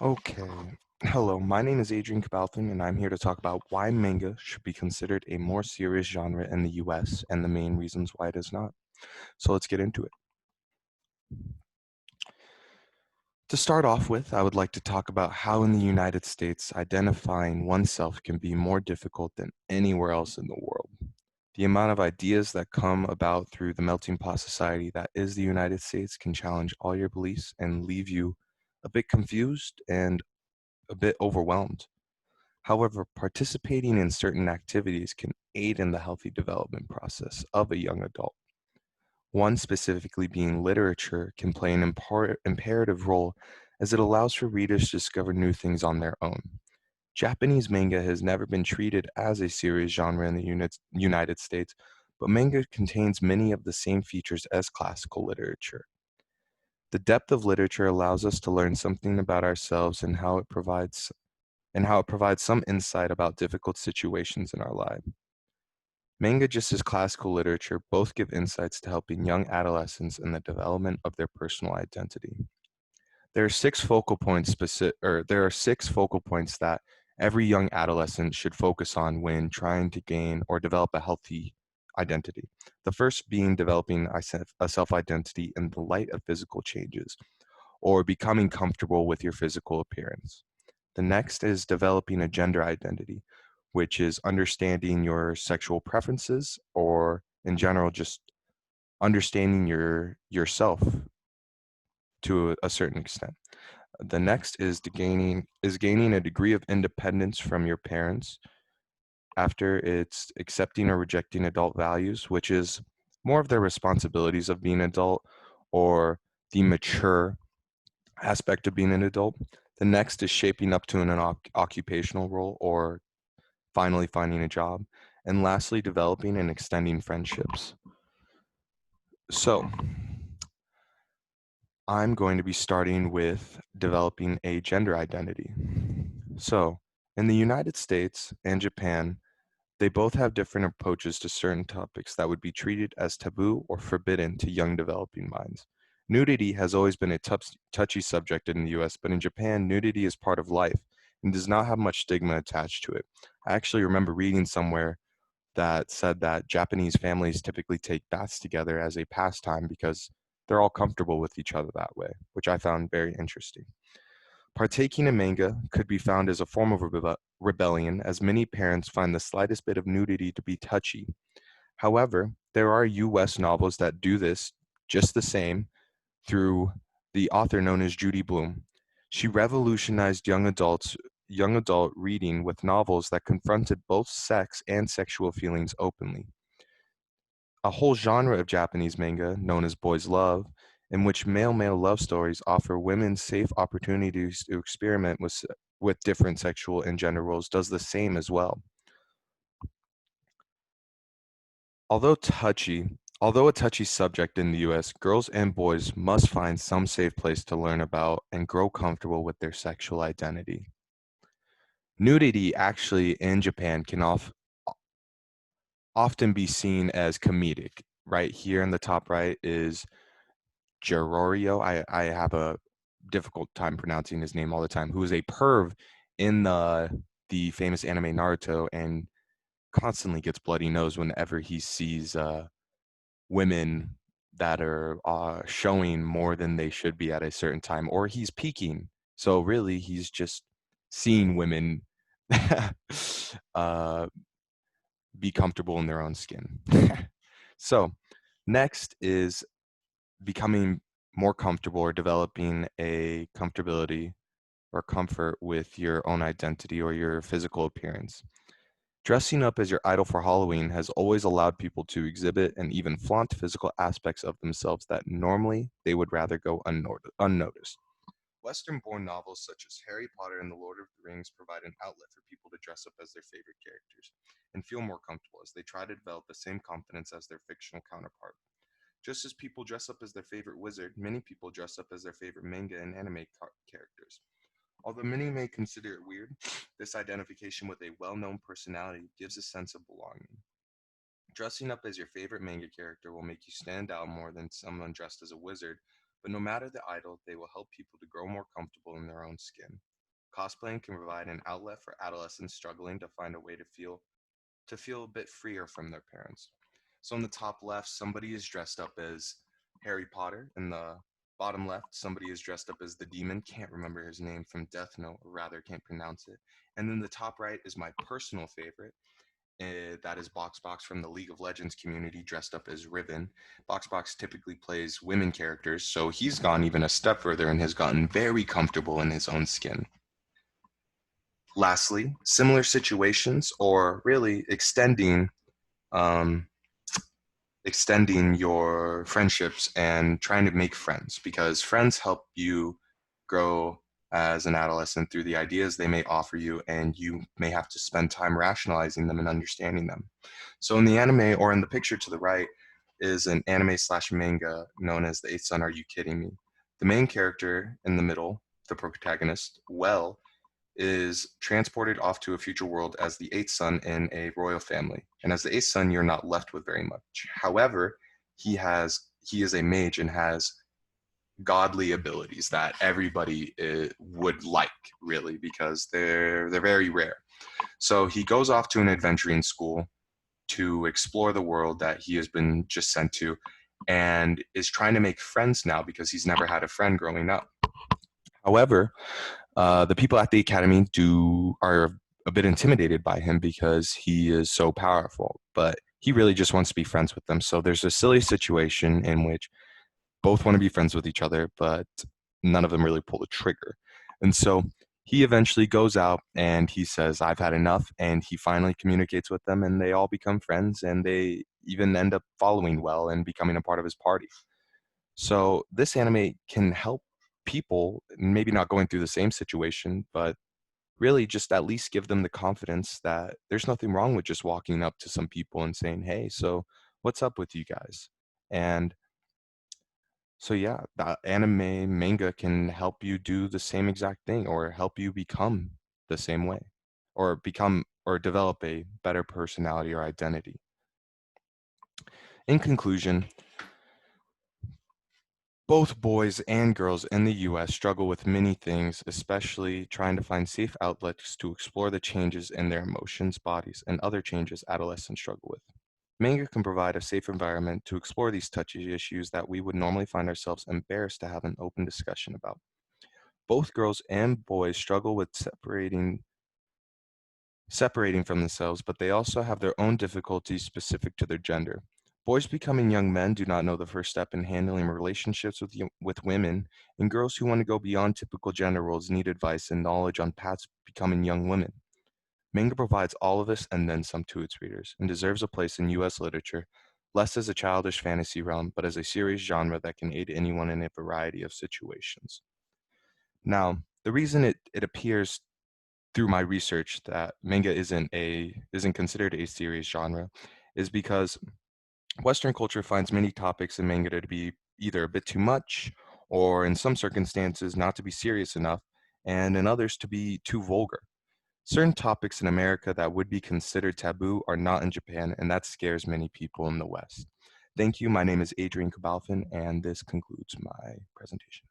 Okay. Hello, my name is Adrian Cabalthan, and I'm here to talk about why manga should be considered a more serious genre in the US and the main reasons why it is not. So let's get into it. To start off with, I would like to talk about how in the United States identifying oneself can be more difficult than anywhere else in the world. The amount of ideas that come about through the melting pot society that is the United States can challenge all your beliefs and leave you a bit confused and a bit overwhelmed. However, participating in certain activities can aid in the healthy development process of a young adult. One specifically being literature can play an imperative role as it allows for readers to discover new things on their own. Japanese manga has never been treated as a serious genre in the United States, but manga contains many of the same features as classical literature. The depth of literature allows us to learn something about ourselves and how it provides some insight about difficult situations in our life. Manga, just as classical literature, both give insights to helping young adolescents in the development of their personal identity. There are six focal points that every young adolescent should focus on when trying to gain or develop a healthy identity. The first being developing a self identity in the light of physical changes, or becoming comfortable with your physical appearance. The next is developing a gender identity, which is understanding your sexual preferences or in general just understanding yourself to a certain extent. The next is gaining a degree of independence from your parents. After it's accepting or rejecting adult values, which is more of their responsibilities of being adult or the mature aspect of being an adult. The next is shaping up to an occupational role or finally finding a job. And lastly, developing and extending friendships. So, I'm going to be starting with developing a gender identity. So, in the United States and Japan, they both have different approaches to certain topics that would be treated as taboo or forbidden to young developing minds. Nudity has always been a touchy subject in the US, but in Japan, nudity is part of life and does not have much stigma attached to it. I actually remember reading somewhere that said that Japanese families typically take baths together as a pastime because they're all comfortable with each other that way, which I found very interesting. Partaking in manga could be found as a form of rebellion, as many parents find the slightest bit of nudity to be touchy. However, there are US novels that do this just the same through the author known as Judy Blume. She revolutionized young adult reading with novels that confronted both sex and sexual feelings openly. A whole genre of Japanese manga known as boys love, in which male love stories offer women safe opportunities to experiment with different sexual and gender roles, does the same as well. Although a touchy subject in the US, girls and boys must find some safe place to learn about and grow comfortable with their sexual identity. Nudity actually in Japan can often be seen as comedic. Right here in the top right is Jororio. I have a difficult time pronouncing his name all the time, who is a perv in the famous anime Naruto and constantly gets bloody nose whenever he sees women that are showing more than they should be at a certain time, or he's peaking. So really, he's just seeing women uh, be comfortable in their own skin. So next is becoming more comfortable or developing a comfortability or comfort with your own identity or your physical appearance. Dressing up as your idol for Halloween has always allowed people to exhibit and even flaunt physical aspects of themselves that normally they would rather go unnoticed. Western born novels such as Harry Potter and The Lord of the Rings provide an outlet for people to dress up as their favorite characters and feel more comfortable as they try to develop the same confidence as their fictional counterpart. Just as people dress up as their favorite wizard, many people dress up as their favorite manga and anime characters. Although many may consider it weird, this identification with a well known personality gives a sense of belonging. Dressing up as your favorite manga character will make you stand out more than someone dressed as a wizard, But no matter the idol, they will help people to grow more comfortable in their own skin. Cosplaying can provide an outlet for adolescents struggling to find a way to feel a bit freer from their parents. So in the top left, somebody is dressed up as Harry Potter. In the bottom left, somebody is dressed up as the demon. Can't remember his name from Death Note, or rather, can't pronounce it. And then the top right is my personal favorite. That is Box from the League of Legends community, dressed up as Riven. Box typically plays women characters, so he's gone even a step further and has gotten very comfortable in his own skin. Lastly, similar situations, or really um, extending your friendships and trying to make friends, because friends help you grow as an adolescent through the ideas they may offer you, and you may have to spend time rationalizing them and understanding them. So in the anime, or in the picture to the right, is an anime slash manga known as The Eighth Son, Are You Kidding Me? The main character in the middle, the protagonist, Well, is transported off to a future world as the eighth son in a royal family. And as the eighth son, you're not left with very much. However, he is a mage and has godly abilities that everybody would like, really, because they're very rare. So he goes off to an adventuring school to explore the world that he has been just sent to, and is trying to make friends now because he's never had a friend growing up. However, the people at the academy are a bit intimidated by him because he is so powerful, but he really just wants to be friends with them. So there's a silly situation in which both want to be friends with each other, but none of them really pull the trigger. And so he eventually goes out and he says, I've had enough. And he finally communicates with them, and they all become friends, and they even end up following Well and becoming a part of his party. So this anime can help people, maybe not going through the same situation, but really just at least give them the confidence that there's nothing wrong with just walking up to some people and saying, "Hey, so what's up with you guys?" And so yeah, the anime manga can help you do the same exact thing, or help you become the same way, or become or develop a better personality or identity. In conclusion, both boys and girls in the US struggle with many things, especially trying to find safe outlets to explore the changes in their emotions, bodies, and other changes adolescents struggle with. Manga can provide a safe environment to explore these touchy issues that we would normally find ourselves embarrassed to have an open discussion about. Both girls and boys struggle with separating from themselves, but they also have their own difficulties specific to their gender. Boys becoming young men do not know the first step in handling relationships with women, and girls who want to go beyond typical gender roles need advice and knowledge on paths becoming young women. Manga provides all of this and then some to its readers, and deserves a place in U.S. literature, less as a childish fantasy realm, but as a serious genre that can aid anyone in a variety of situations. Now, the reason it appears through my research that manga isn't considered a serious genre is because Western culture finds many topics in manga to be either a bit too much, or in some circumstances not to be serious enough, and in others to be too vulgar. Certain topics in America that would be considered taboo are not in Japan, and that scares many people in the West. Thank you. My name is Adrian Kabalfin, and this concludes my presentation.